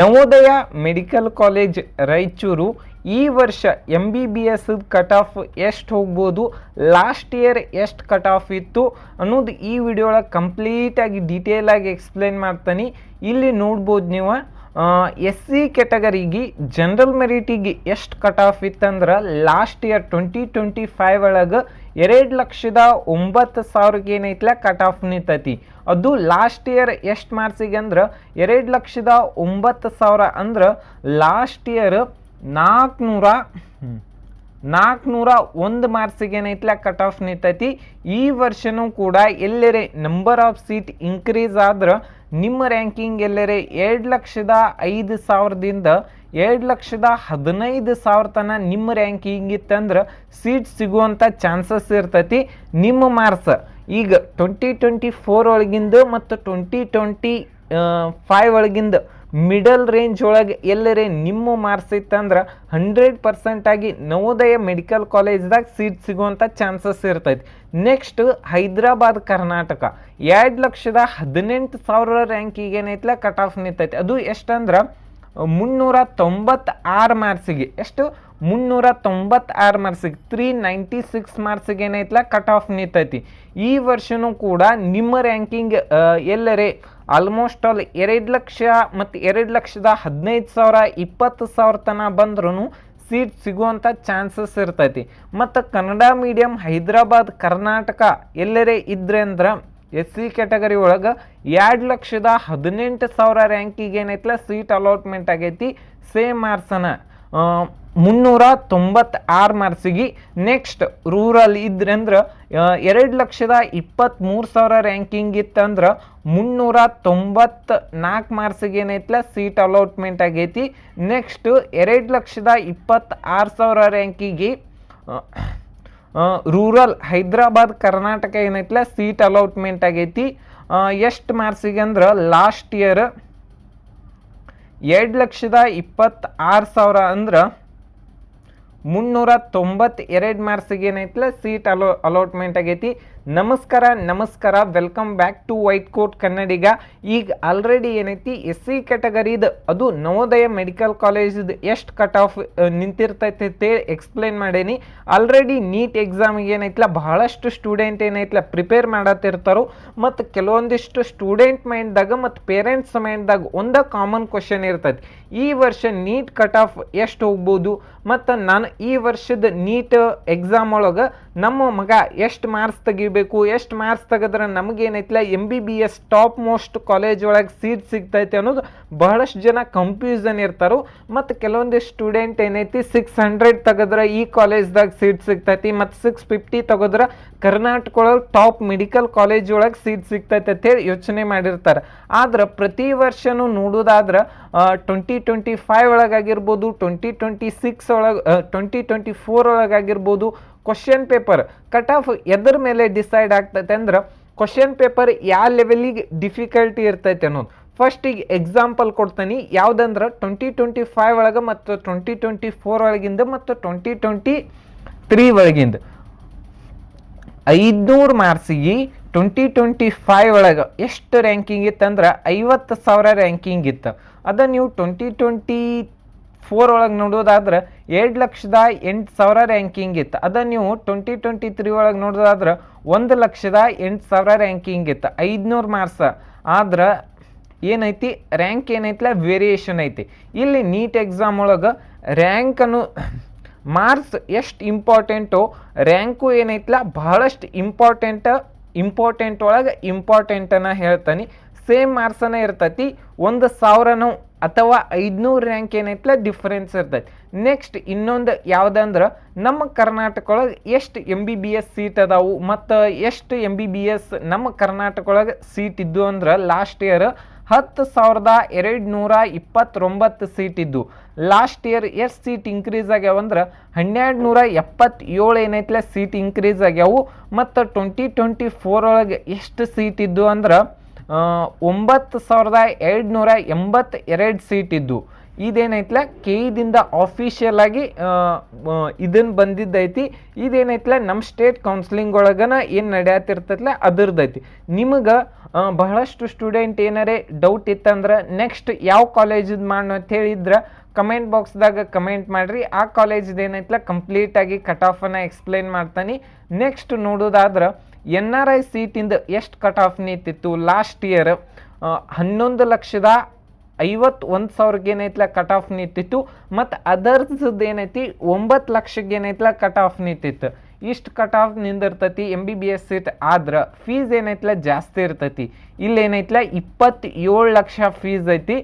Navodaya medical college Raichur ಈ ವರ್ಷ MBBS cut off ಎಷ್ಟು ಹೋಗ್ಬೋದು, ಲಾಸ್ಟ್ ಇಯರ್ ಎಷ್ಟು ಕಟ್ ಆಫ್ ಇತ್ತು ಅನ್ನೋದು ಈ ವಿಡಿಯೋ ಒಳಗೆ ಕಂಪ್ಲೀಟಾಗಿ ಡೀಟೇಲಾಗಿ ಎಕ್ಸ್ಪ್ಲೇನ್ ಮಾಡ್ತೀನಿ. ಇಲ್ಲಿ ನೋಡ್ಬೋದು ನೀವು SC ಕ್ಯಾಟಗರಿಗೆ ಜನರಲ್ ಮೆರಿಟಿಗೆ ಎಷ್ಟು ಕಟ್ ಆಫ್ ಇತ್ತಂದ್ರೆ ಲಾಸ್ಟ್ ಇಯರ್ 2025 ಒಳಗೆ 2,09,000 ಏನೈತ್ಲ ಕಟ್ ಆಫ್ ನಿಂತೈತಿ. ಅದು ಲಾಸ್ಟ್ ಇಯರ್ ಎಷ್ಟು ಮಾರ್ಕ್ಸಿಗೆ ಅಂದ್ರೆ 2,09,000 ಅಂದ್ರೆ ಲಾಸ್ಟ್ ಇಯರ್ 401 ಮಾರ್ಕ್ಸಿಗೆ ಏನೈತ್ಲ ಕಟ್ ಆಫ್ ನಿಂತೈತಿ. ಈ ವರ್ಷನೂ ಕೂಡ ಎಲ್ಲರೇ ನಂಬರ್ ಆಫ್ ಸೀಟ್ ಇನ್ಕ್ರೀಸ್ ಆದ್ರೆ ನಿಮ್ಮ ರ್ಯಾಂಕಿಂಗ್ ಎಲ್ಲರೇ 2,05,000ದಿಂದ 2,15,000 ತನಕ ನಿಮ್ಮ ರ್ಯಾಂಕಿಂಗ್ ಇತ್ತಂದ್ರೆ ಸೀಟ್ ಸಿಗುವಂಥ ಚಾನ್ಸಸ್ ಇರ್ತೈತಿ. ನಿಮ್ಮ ಮಾರ್ಕ್ಸ್ ಈಗ 2024 ಒಳಗಿಂದ ಮತ್ತು 2025 ಒಳಗಿಂದ ಮಿಡಲ್ ರೇಂಜ್ ಒಳಗೆ ಎಲ್ಲರೇ ನಿಮ್ಮ ಮಾರ್ಕ್ಸ್ ಇತ್ತಂದ್ರೆ 100% ಆಗಿ ನವೋದಯ ಮೆಡಿಕಲ್ ಕಾಲೇಜ್ದಾಗ ಸೀಟ್ ಸಿಗುವಂಥ ಚಾನ್ಸಸ್ ಇರ್ತೈತಿ. ನೆಕ್ಸ್ಟ್ ಹೈದರಾಬಾದ್ ಕರ್ನಾಟಕ 2,18,000 ರ್ಯಾಂಕಿಗೆ ಏನೈತ್ಲ ಕಟ್ ಆಫ್ ನಿಂತೈತಿ. ಅದು ಎಷ್ಟಂದ್ರೆ 396 ಮಾರ್ಕ್ಸಿಗೆ, ಎಷ್ಟು 396 ಮಾರ್ಕ್ಸಿಗೆ 396 ಮಾರ್ಕ್ಸಿಗೆ ಏನೈತ್ಲ ಕಟ್ ಆಫ್ ನಿಂತೈತಿ. ಈ ವರ್ಷನೂ ಕೂಡ ನಿಮ್ಮ ರ್ಯಾಂಕಿಂಗ್ ಎಲ್ಲರೇ ಆಲ್ಮೋಸ್ಟ್ ಆಲ್ 2 ಲಕ್ಷ ಮತ್ತು 2,15,000 20,000 ತನಕ ಬಂದ್ರೂ ಸೀಟ್ ಸಿಗುವಂಥ ಚಾನ್ಸಸ್ ಇರ್ತೈತಿ. ಮತ್ತು ಕನ್ನಡ ಮೀಡಿಯಂ ಹೈದರಾಬಾದ್ ಕರ್ನಾಟಕ ಎಲ್ಲರೇ ಇದ್ರೆ ಅಂದ್ರೆ SC ಕ್ಯಾಟಗರಿ ಒಳಗೆ 2,18,000 ರ್ಯಾಂಕಿಗೆ ಏನೈತ್ಲ ಸೀಟ್ ಅಲಾಟ್ಮೆಂಟ್ ಆಗೈತಿ. ಸೇಮ್ ಮಾರ್ಕ್ಸನ 396 ಮಾರ್ಕ್ಸಿಗೆ. ನೆಕ್ಸ್ಟ್ ರೂರಲ್ ಇದ್ರೆ ಅಂದ್ರೆ 2,23,000 ರ್ಯಾಂಕಿಂಗ್ ಇತ್ತಂದ್ರೆ 394 ಮಾರ್ಕ್ಸಿಗೆ ಏನೈತ್ಲ ಸೀಟ್ ಅಲಾಟ್ಮೆಂಟ್ ಆಗೈತಿ. ನೆಕ್ಸ್ಟ್ 2,26,000 ರ್ಯಾಂಕಿಗೆ ರೂರಲ್ ಹೈದರಾಬಾದ್ ಕರ್ನಾಟಕ ಏನೈತ್ಲ ಸೀಟ್ ಅಲಾಟ್ಮೆಂಟ್ ಆಗೈತಿ. ಎಷ್ಟು ಮಾರ್ಕ್ಸಿಗೆ ಅಂದ್ರೆ ಲಾಸ್ಟ್ ಇಯರ್ 2,26,000 ಅಂದ್ರೆ 392 ಮಾರ್ಕ್ಸಿಗೆ ಏನೈತ್ಲ ಸೀಟ್ ಅಲಾಟ್ಮೆಂಟ್ ಆಗೈತಿ. ನಮಸ್ಕಾರ, welcome back to White Coat Kannadiga. ಈಗ ಆಲ್ರೆಡಿ ಏನೈತಿ SC ಕ್ಯಾಟಗರಿದು ಅದು ನವೋದಯ ಮೆಡಿಕಲ್ ಕಾಲೇಜ್ ಎಷ್ಟು ಕಟ್ ಆಫ್ ನಿಂತಿರ್ತೈತೆ ಅಂತೇಳಿ ಎಕ್ಸ್ಪ್ಲೇನ್ ಮಾಡೇನಿ. ಆಲ್ರೆಡಿ ನೀಟ್ ಎಕ್ಸಾಮಿಗೆ ಏನೈತ್ಲ ಬಹಳಷ್ಟು ಸ್ಟೂಡೆಂಟ್ ಏನೈತ್ಲ ಪ್ರಿಪೇರ್ ಮಾಡತ್ತಿರ್ತಾರೋ ಮತ್ತು ಕೆಲವೊಂದಿಷ್ಟು ಸ್ಟೂಡೆಂಟ್ ಮೈಂಡ್ದಾಗ ಮತ್ತು ಪೇರೆಂಟ್ಸ್ ಮೈಂಡ್ದಾಗ ಒಂದು ಕಾಮನ್ ಕ್ವಶನ್ ಇರ್ತೈತಿ, ಈ ವರ್ಷ ನೀಟ್ ಕಟ್ ಆಫ್ ಎಷ್ಟು ಹೋಗ್ಬೋದು ಮತ್ತು ನಾನು ಈ ವರ್ಷದ ನೀಟ್ ಎಕ್ಸಾಮ್ ಒಳಗೆ ನಮ್ಮ ಮಗ ಎಷ್ಟು ಮಾರ್ಕ್ಸ್ ತೆಗಿಬೇಕು, ಎಷ್ಟು ಮಾರ್ಕ್ಸ್ ತೆಗೆದ್ರೆ ನಮಗೇನೈತ್ಲ MBBS ಟಾಪ್ ಮೋಸ್ಟ್ ಕಾಲೇಜ್ ಒಳಗೆ ಸೀಟ್ ಸಿಗ್ತೈತೆ ಅನ್ನೋದು ಬಹಳಷ್ಟು ಜನ ಕನ್ಫ್ಯೂಷನ್ ಇರ್ತಾರೋ. ಮತ್ತು ಕೆಲವೊಂದಿಷ್ಟು ಸ್ಟೂಡೆಂಟ್ ಏನೈತಿ 600 ತೆಗೆದ್ರೆ ಈ ಕಾಲೇಜ್ದಾಗ ಸೀಟ್ ಸಿಗ್ತೈತಿ ಮತ್ತು 650 ತೆಗೆದ್ರೆ ಕರ್ನಾಟಕ ಒಳಗೆ ಟಾಪ್ ಮೆಡಿಕಲ್ ಕಾಲೇಜ್ ಒಳಗೆ ಸೀಟ್ ಸಿಗ್ತೈತೆ ಅಂತೇಳಿ ಯೋಚನೆ ಮಾಡಿರ್ತಾರೆ. ಆದ್ರೆ ಪ್ರತಿ ವರ್ಷನೂ ನೋಡೋದಾದ್ರೆ 2025 ಒಳಗಾಗಿರ್ಬೋದು, 2026 ಒಳಗೆ 2024 ಒಳಗಾಗಿರ್ಬೋದು ಕ್ವಶನ್ ಪೇಪರ್ ಕಟ್ ಆಫ್ ಎದ್ರ ಮೇಲೆ ಡಿಸೈಡ್ ಆಗ್ತೈತೆ ಅಂದ್ರೆ ಕ್ವಶನ್ ಪೇಪರ್ ಯಾವ ಲೆವೆಲಿಗೆ ಡಿಫಿಕಲ್ಟಿ ಇರ್ತೈತೆ ಅನ್ನೋದು. ಫಸ್ಟಿಗೆ ಎಕ್ಸಾಂಪಲ್ ಕೊಡ್ತೀನಿ. ಯಾವುದಂದ್ರೆ 2025 ಒಳಗೆ ಮತ್ತು 2024 ಒಳಗಿಂದ ಮತ್ತು 2023 ಒಳಗಿಂದ 500 ಮಾರ್ಕ್ಸಿಗೆ 2025 ಒಳಗೆ ಎಷ್ಟು ರ್ಯಾಂಕಿಂಗ್ ಇತ್ತಂದ್ರೆ 50,000 ರ್ಯಾಂಕಿಂಗ್ ಇತ್ತು. ಅದ ನೀವು 2024 ಒಳಗೆ ನೋಡೋದಾದ್ರೆ 2,08,000 ರ್ಯಾಂಕಿಂಗ್ ಇತ್ತು. ಅದ ನೀವು 2023 ಒಳಗೆ ನೋಡೋದಾದ್ರೆ 1,08,000 ರ್ಯಾಂಕಿಂಗ್ ಇತ್ತು. 500 ಮಾರ್ಕ್ಸ್ ಆದ್ರೆ ಏನೈತಿ ರ್ಯಾಂಕ್ ಏನೈತಿಲ್ಲ ವೇರಿಯೇಷನ್ ಐತಿ. ಇಲ್ಲಿ ನೀಟ್ ಎಕ್ಸಾಮ್ ಒಳಗೆ ರ್ಯಾಂಕನ್ನು ಮಾರ್ಕ್ಸ್ ಎಷ್ಟು ಇಂಪಾರ್ಟೆಂಟು, ರ್ಯಾಂಕು ಏನೈತಿಲ್ಲ ಬಹಳಷ್ಟು ಇಂಪಾರ್ಟೆಂಟ್ ಒಳಗೆ ಇಂಪಾರ್ಟೆಂಟನ್ನು ಹೇಳ್ತಾನೆ. ಸೇಮ್ ಮಾರ್ಕ್ಸನ್ನ ಇರ್ತೈತಿ, 1,000 ಅಥವಾ 500 ರ್ಯಾಂಕ್ ಏನೈತಿಲ್ಲ ಡಿಫ್ರೆನ್ಸ್ ಇರ್ತೈತಿ. ನೆಕ್ಸ್ಟ್ ಇನ್ನೊಂದು ಯಾವುದಂದ್ರೆ ನಮ್ಮ ಕರ್ನಾಟಕ ಒಳಗೆ ಎಷ್ಟು MBBS ಸೀಟ್ ಅದಾವು ಮತ್ತು ಎಷ್ಟು MBBS ನಮ್ಮ ಕರ್ನಾಟಕ ಒಳಗೆ ಸೀಟ್ ಇದ್ದು ಅಂದ್ರೆ ಲಾಸ್ಟ್ ಇಯರ್ 10,229 ಸೀಟ್ ಇದ್ದು. ಲಾಸ್ಟ್ ಇಯರ್ ಎಷ್ಟು ಸೀಟ್ ಇನ್ಕ್ರೀಸ್ ಆಗ್ಯಾವಂದ್ರೆ 1,277 ಏನೈತಿಲ್ಲ ಸೀಟ್ ಇನ್ಕ್ರೀಸ್ ಆಗ್ಯಾವು. ಮತ್ತು 2024 ಒಳಗೆ ಎಷ್ಟು ಸೀಟ್ ಇದ್ದು ಅಂದ್ರೆ 9,282 ಸೀಟ್ ಇದ್ದು. ಇದೇನೈತ್ಲ ದಿಂದ ಆಫಿಷಿಯಲ್ ಆಗಿ ಇದನ್ನು ಬಂದಿದ್ದೈತಿ. ಇದೇನೈತ್ಲ ನಮ್ಮ ಸ್ಟೇಟ್ ಕೌನ್ಸಿಲಿಂಗ್ ಒಳಗನ ಏನು ನಡೆಯತ್ತಿರ್ತೈತ್ಲ ಅದ್ರದ್ದೈತಿ. ನಿಮಗೆ ಬಹಳಷ್ಟು ಸ್ಟೂಡೆಂಟ್ ಏನಾರೇ ಡೌಟ್ ಇತ್ತಂದ್ರೆ ನೆಕ್ಸ್ಟ್ ಯಾವ ಕಾಲೇಜದ್ದು ಮಾಡೋ ಅಂತ ಹೇಳಿದ್ರೆ ಕಮೆಂಟ್ ಬಾಕ್ಸ್ದಾಗ ಕಮೆಂಟ್ ಮಾಡಿರಿ. ಆ ಕಾಲೇಜ್ದು ಏನೈತ್ಲ ಕಂಪ್ಲೀಟಾಗಿ ಕಟ್ ಆಫನ್ನು ಎಕ್ಸ್ಪ್ಲೈನ್ ಮಾಡ್ತಾನೆ. ನೆಕ್ಸ್ಟ್ ನೋಡೋದಾದ್ರೆ NRI ಸೀಟಿಂದ ಎಷ್ಟು ಕಟ್ ಆಫ್ ನಿಂತಿತ್ತು ಲಾಸ್ಟ್ ಇಯರ್ 11,51,000 ಏನೈತ್ಲ ಕಟ್ ಆಫ್ ನಿಂತಿತ್ತು. ಮತ್ತು ಅದರ್ಸ್ದು ಏನೈತಿ 9 ಲಕ್ಷಕ್ಕೆ ಏನೈತ್ಲ ಕಟ್ ಆಫ್ ನಿಂತಿತ್ತು. ಇಷ್ಟು ಕಟ್ ಆಫ್ ನಿಂದಿರ್ತೈತಿ MBBS ಸೀಟ್. ಆದ್ರೆ ಫೀಸ್ ಏನೈತ್ಲ ಜಾಸ್ತಿ ಇರ್ತೈತಿ. ಇಲ್ಲೇನೈತ್ಲ 27 ಲಕ್ಷ ಫೀಸ್ ಐತಿ.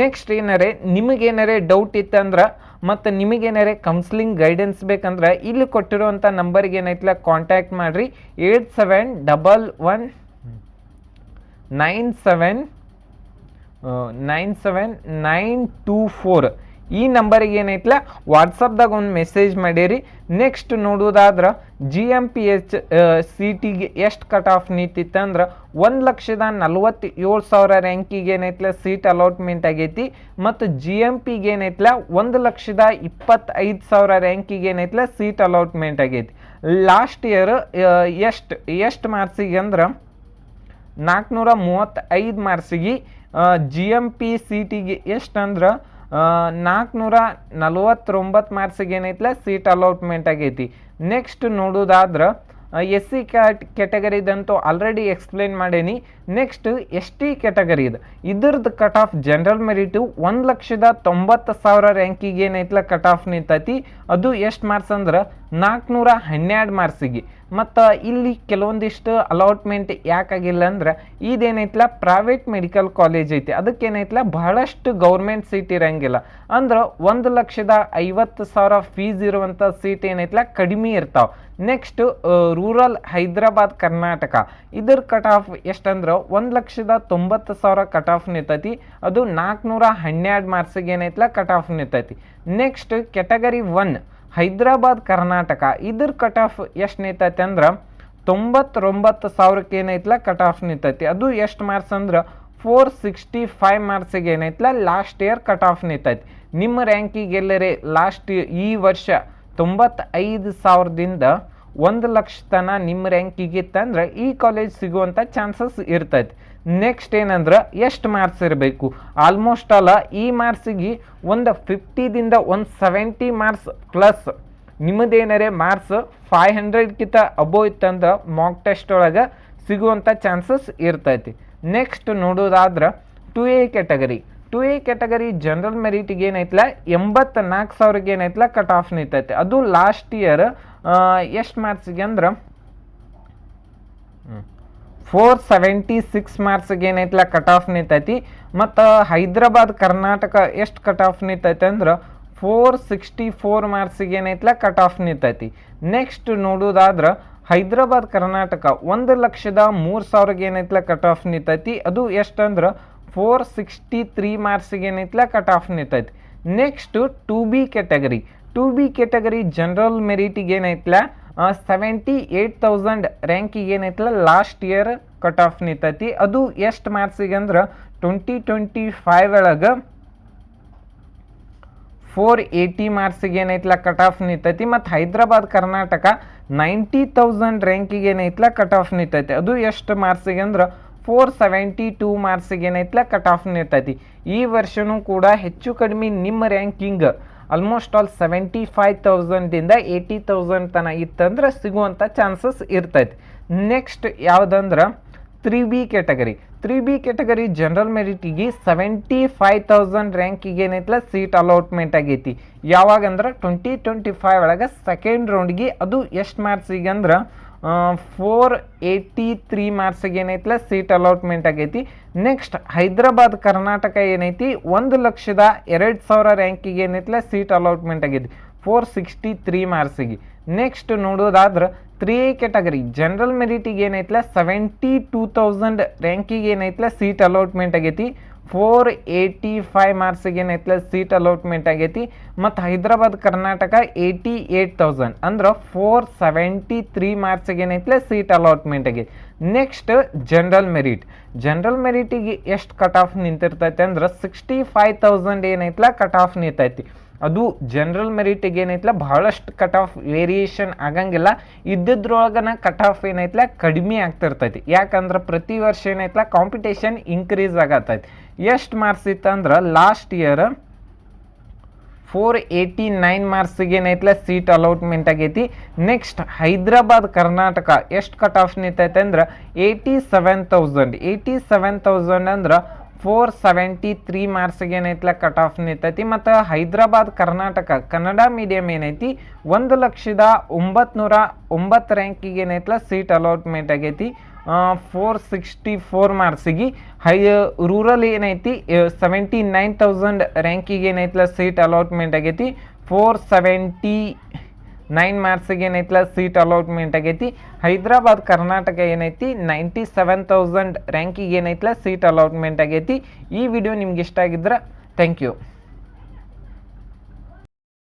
ನೆಕ್ಸ್ಟ್ ಏನಾರೇ ನಿಮಗೇನಾರೇ ಡೌಟ್ ಇತ್ತಂದ್ರೆ ಮತ್ತು ನಿಮಗೇನಾರೇ ಕೌನ್ಸಿಲಿಂಗ್ ಗೈಡೆನ್ಸ್ ಬೇಕಂದ್ರೆ ಇಲ್ಲಿ ಕೊಟ್ಟಿರುವಂಥ ನಂಬರ್ಗೆ ಏನೈತ್ಲ ಕಾಂಟ್ಯಾಕ್ಟ್ ಮಾಡಿರಿ. 8711979794 ಈ ನಂಬರಿಗೆ ಏನೈತ್ಲ ವಾಟ್ಸಪ್ದಾಗ ಒಂದು ಮೆಸೇಜ್ ಮಾಡಿರಿ. ನೆಕ್ಸ್ಟ್ ನೋಡೋದಾದ್ರೆ GMPH ಸೀಟಿಗೆ ಎಷ್ಟು ಕಟ್ ಆಫ್ ನಿಂತಿತ್ತಂದ್ರೆ 1,47,000 ರ್ಯಾಂಕಿಗೆ ಏನೈತ್ಲ ಸೀಟ್ ಅಲಾಟ್ಮೆಂಟ್ ಆಗೈತಿ. ಮತ್ತು GMPಗೆ ಏನೈತ್ಲ 1,25,000 ರ್ಯಾಂಕಿಗೆ ಏನೈತ್ಲ ಸೀಟ್ ಅಲಾಟ್ಮೆಂಟ್ ಆಗೈತಿ. ಲಾಸ್ಟ್ ಇಯರ್ ಎಷ್ಟು ಮಾರ್ಕ್ಸಿಗೆ ಅಂದ್ರೆ 435 ಮಾರ್ಕ್ಸಿಗೆ GMP ಸೀಟಿಗೆ ಎಷ್ಟು ಅಂದ್ರೆ 449 ಮಾರ್ಕ್ಸಿಗೆ ಏನೈತ್ಲ ಸೀಟ್ ಅಲಾಟ್ಮೆಂಟ್ ಆಗೈತಿ. ನೆಕ್ಸ್ಟ್ ನೋಡೋದಾದ್ರೆ SC ಕ್ಯಾಟಗರಿದಂತೂ ಆಲ್ರೆಡಿ ಎಕ್ಸ್ಪ್ಲೇನ್ ಮಾಡೀನಿ. ನೆಕ್ಸ್ಟ್ ST ಕ್ಯಾಟಗರಿದು ಇದ್ರದ್ದು ಕಟ್ ಆಫ್ ಜನರಲ್ ಮೆರಿಟು 1,90,000 ರ್ಯಾಂಕಿಗೆ ಏನೈತ್ಲ ಕಟ್ ಆಫ್ ನಿಂತೈತಿ. ಅದು ಎಷ್ಟು ಮಾರ್ಕ್ಸ್ ಅಂದ್ರೆ 412 ಮಾರ್ಕ್ಸಿಗೆ. ಮತ್ತು ಇಲ್ಲಿ ಕೆಲವೊಂದಿಷ್ಟು ಅಲಾಟ್ಮೆಂಟ್ ಯಾಕಾಗಿಲ್ಲ ಅಂದ್ರೆ ಇದೇನೈತ್ಲ ಪ್ರೈವೇಟ್ ಮೆಡಿಕಲ್ ಕಾಲೇಜ್ ಐತಿ. ಅದಕ್ಕೇನೈತ್ಲ ಬಹಳಷ್ಟು ಗೌರ್ಮೆಂಟ್ ಸೀಟ್ ಇರಂಗಿಲ್ಲ. ಅಂದ್ರೆ 1,50,000 ಫೀಸ್ ಇರುವಂಥ ಸೀಟ್ ಏನೈತ್ಲ ಕಡಿಮೆ ಇರ್ತಾವೆ. ನೆಕ್ಸ್ಟ್ ರೂರಲ್ ಹೈದರಾಬಾದ್ ಕರ್ನಾಟಕ ಇದ್ರ ಕಟ್ ಆಫ್ ಎಷ್ಟಂದ್ರೆ 1,90,000 ಕಟ್ ಆಫ್ ನಿಂತೈತಿ. ಅದು 412 ಮಾರ್ಕ್ಸಿಗೆ ಏನೈತ್ಲ ಕಟ್ ಆಫ್ ನಿಂತೈತಿ. ನೆಕ್ಸ್ಟ್ ಕ್ಯಾಟಗರಿ 1 ಹೈದರಾಬಾದ್ ಕರ್ನಾಟಕ ಇದ್ರ ಕಟ್ ಆಫ್ ಎಷ್ಟು ನಿಂತೈತಿ ಅಂದ್ರೆ 99,000 ಏನೈತ್ಲ ಕಟ್ ಆಫ್ ನಿಂತೈತಿ. ಅದು ಎಷ್ಟು ಮಾರ್ಕ್ಸ್ ಅಂದ್ರೆ 465 ಮಾರ್ಕ್ಸಿಗೆ ಏನೈತ್ಲ ಲಾಸ್ಟ್ ಇಯರ್ ಕಟ್ ಆಫ್ ನಿಂತೈತಿ. ನಿಮ್ಮ ರ್ಯಾಂಕಿಗೆ ಎಲ್ಲರೇ ಲಾಸ್ಟ್ ಈ ವರ್ಷ 95,000ದಿಂದ 1,00,000 ತನ ನಿಮ್ಮ ರ್ಯಾಂಕಿಗೆ ಇತ್ತಂದ್ರೆ ಈ ಕಾಲೇಜ್ ಸಿಗುವಂಥ ಚಾನ್ಸಸ್ ಇರ್ತೈತಿ. ನೆಕ್ಸ್ಟ್ ಏನಂದ್ರೆ ಎಷ್ಟು ಮಾರ್ಕ್ಸ್ ಇರಬೇಕು. ಆಲ್ಮೋಸ್ಟ್ ಅಲ್ಲ ಈ ಮಾರ್ಕ್ಸಿಗೆ ಒಂದು 50ದಿಂದ 170 ಮಾರ್ಕ್ಸ್ ಪ್ಲಸ್ ನಿಮ್ಮದೇನಾರೇ ಮಾರ್ಕ್ಸ್ 500ಕ್ಕಿಂತ ಅಬೋ ಇತ್ತಂದ್ರೆ ಮಾಕ್ ಟೆಸ್ಟ್ ಒಳಗೆ ಸಿಗುವಂಥ ಚಾನ್ಸಸ್ ಇರ್ತೈತಿ. ನೆಕ್ಸ್ಟ್ ನೋಡೋದಾದ್ರೆ 2A category 2A category general ಮೆರಿಟಿಗೆ ಏನೈತ್ಲ 84,000 ಏನೈತ್ಲ ಕಟ್ ಆಫ್ ನಿಂತೈತಿ. ಅದು ಲಾಸ್ಟ್ ಇಯರ್ ಎಷ್ಟು ಮಾರ್ಕ್ಸಿಗೆ ಅಂದ್ರೆ 476 ಮಾರ್ಕ್ಸ್ಗೆ ಏನೈತ್ಲ ಕಟ್ ಆಫ್ ನಿಂತೈತಿ. ಮತ್ತು ಹೈದರಾಬಾದ್ ಕರ್ನಾಟಕ ಎಷ್ಟು ಕಟ್ ಆಫ್ ನಿಂತೈತಿ ಅಂದ್ರೆ 464 ಮಾರ್ಕ್ಸಿಗೆ ಏನೈತ್ಲ ಕಟ್ ಆಫ್ ನಿಂತೈತಿ. ನೆಕ್ಸ್ಟ್ ನೋಡೋದಾದ್ರೆ ಹೈದರಾಬಾದ್ ಕರ್ನಾಟಕ 1,03,000 ಏನೈತ್ಲ ಕಟ್ ಆಫ್ ನಿಂತೈತಿ. ಅದು ಎಷ್ಟಂದ್ರೆ 463 ಮಾರ್ಕ್ಸಿಗೆ ಏನೈತ್ಲ ಕಟ್ ಆಫ್ ನಿಂತೈತಿ. Next 2B category 2B category general ಮೆರಿಟಿಗೆ ಏನೈತ್ಲ 78,000 ರ್ಯಾಂಕಿಗೆ ಏನೈತ್ಲ ಲಾಸ್ಟ್ ಇಯರ್ ಕಟ್ ಆಫ್ ನಿಂತೈತಿ. ಅದು ಎಷ್ಟು ಮಾರ್ಕ್ಸಿಗೆ ಅಂದ್ರೆ 2025 ಒಳಗೆ 480 ಮಾರ್ಕ್ಸಿಗೆ ಏನೈತ್ಲ ಕಟ್ ಆಫ್ ನಿಂತೈತಿ. ಮತ್ತು ಹೈದರಾಬಾದ್ ಕರ್ನಾಟಕ 90,000 ರ್ಯಾಂಕಿಗೆ ಏನೈತ್ಲ ಕಟ್ ಆಫ್ ನಿಂತೈತಿ. ಅದು ಎಷ್ಟು ಮಾರ್ಕ್ಸಿಗೆ ಅಂದ್ರೆ 472 ಮಾರ್ಕ್ಸಿಗೆ ಏನೈತ್ಲ ಕಟ್ ಆಫ್ ನಿಂತೈತಿ. ಈ ವರ್ಷನೂ ಕೂಡ ಹೆಚ್ಚು ಕಡಿಮೆ ನಿಮ್ಮ ರ್ಯಾಂಕಿಂಗ್ ಆಲ್ಮೋಸ್ಟ್ ಆಲ್ 75,000ದಿಂದ 80,000 ತನ ಇತ್ತಂದ್ರೆ ಸಿಗುವಂಥ ಚಾನ್ಸಸ್ ಇರ್ತೈತಿ. ನೆಕ್ಸ್ಟ್ ಯಾವುದಂದ್ರೆ 3B category 3B category general ಮೆರಿಟಿಗೆ 75,000 ರ್ಯಾಂಕಿಗೆ ಏನೈತ್ಲ ಸೀಟ್ ಅಲಾಟ್ಮೆಂಟ್ ಆಗೈತಿ. ಯಾವಾಗಂದ್ರೆ 2025 ಒಳಗೆ ಸೆಕೆಂಡ್ ರೌಂಡ್ಗೆ. ಅದು ಎಷ್ಟು ಮಾರ್ಕ್ಸಿಗೆ ಅಂದ್ರೆ 483 ಮಾರ್ಕ್ಸಿಗೆ ಏನೈತ್ಲ ಸೀಟ್ ಅಲಾಟ್ಮೆಂಟ್ ಆಗೈತಿ. ನೆಕ್ಸ್ಟ್ ಹೈದರಾಬಾದ್ ಕರ್ನಾಟಕ ಏನೈತಿ 1,02,000 ರ್ಯಾಂಕಿಗೆ ಏನೈತ್ಲ ಸೀಟ್ ಅಲಾಟ್ಮೆಂಟ್ ಆಗೈತಿ 463 ಮಾರ್ಕ್ಸಿಗೆ. ನೆಕ್ಸ್ಟ್ ನೋಡೋದಾದ್ರೆ 3A ಕ್ಯಾಟಗರಿ ಜನರಲ್ ಮೆರಿಟಿಗೆ ಏನೈತ್ಲ 72,000 ರ್ಯಾಂಕಿಗೆ ಏನೈತ್ಲ ಸೀಟ್ ಅಲಾಟ್ಮೆಂಟ್ ಆಗೈತಿ 485 ಮಾರ್ಕ್ಸಿಗೆ ಏನೈತಲ್ಲ ಸೀಟ್ ಅಲಾಟ್ಮೆಂಟ್ ಆಗೈತಿ. ಮತ್ತು ಹೈದರಾಬಾದ್ ಕರ್ನಾಟಕ 88,000 ಅಂದ್ರೆ 473 ಮಾರ್ಕ್ಸಿಗೆ ಏನೈತಲ್ಲ ಸೀಟ್ ಅಲಾಟ್ಮೆಂಟ್ ಆಗೈತಿ. ನೆಕ್ಸ್ಟ್ ಜನರಲ್ ಮೆರಿಟಿಗೆ ಎಷ್ಟು ಕಟ್ ಆಫ್ ನಿಂತಿರ್ತೈತೆ ಅಂದ್ರೆ 65,000 ಏನೈತಲ್ಲ ಕಟ್ ಆಫ್ ನಿಂತೈತಿ. ಅದು ಜನರಲ್ ಮೆರಿಟಿಗೆ ಏನೈತಲ್ಲ ಬಹಳಷ್ಟು ಕಟ್ ಆಫ್ ವೇರಿಯೇಷನ್ ಆಗಂಗಿಲ್ಲ, ಇದ್ದಿದ್ರೊಳಗನ ಕಟ್ ಆಫ್ ಏನೈತಲ್ಲ ಕಡಿಮೆ ಆಗ್ತಿರ್ತೈತಿ. ಯಾಕಂದ್ರೆ ಪ್ರತಿ ವರ್ಷ ಏನೈತಲ್ಲ ಕಾಂಪಿಟೇಷನ್ ಇನ್ಕ್ರೀಸ್ ಆಗತ್ತೈತಿ. ಎಷ್ಟು ಮಾರ್ಕ್ಸ್ ಇತ್ತಂದ್ರೆ ಲಾಸ್ಟ್ ಇಯರ್ 489 ಮಾರ್ಕ್ಸಿಗೆ ಏನೈತಲ್ಲ ಸೀಟ್ ಅಲಾಟ್ಮೆಂಟ್ ಆಗೈತಿ. ನೆಕ್ಸ್ಟ್ ಹೈದರಾಬಾದ್ ಕರ್ನಾಟಕ ಎಷ್ಟು ಕಟ್ ಆಫ್ ನಿಂತೈತೆ ಅಂದ್ರೆ 87,000 ಅಂದ್ರೆ 473 ಮಾರ್ಕ್ಸಿಗೆ ಏನೈತಲ್ಲ ಕಟ್ ಆಫ್ ನಿಂತೈತಿ. ಮತ್ತು ಹೈದರಾಬಾದ್ ಕರ್ನಾಟಕ ಕನ್ನಡ ಮೀಡಿಯಂ ಏನೈತಿ 1,09,909 ರ್ಯಾಂಕಿಗೆ ಏನೈತಲ್ಲ ಸೀಟ್ ಅಲಾಟ್ಮೆಂಟ್ ಆಗೈತಿ 464 ಮಾರ್ಕ್ಸಿಗೆ. ರೂರಲ್ ಏನೈತಿ 79,000 ರ್ಯಾಂಕಿಗೆ ಏನೈತಲ್ಲ ಸೀಟ್ ಅಲಾಟ್ಮೆಂಟ್ ಆಗೈತಿ 479 ಮಾರ್ಕ್ಸಿಗೆ ಏನೈತಲ್ಲ ಸೀಟ್ ಅಲಾಟ್ಮೆಂಟ್ ಆಗೈತಿ. ಹೈದರಾಬಾದ್ ಕರ್ನಾಟಕ ಏನೈತಿ 97,000 ರ್ಯಾಂಕಿಗೆ ಏನೈತಲ್ಲ ಸೀಟ್ ಅಲಾಟ್ಮೆಂಟ್ ಆಗೈತಿ. ಈ ವಿಡಿಯೋ ನಿಮ್ಗೆ ಇಷ್ಟ ಆಗಿದ್ರೆ ಥ್ಯಾಂಕ್ ಯು.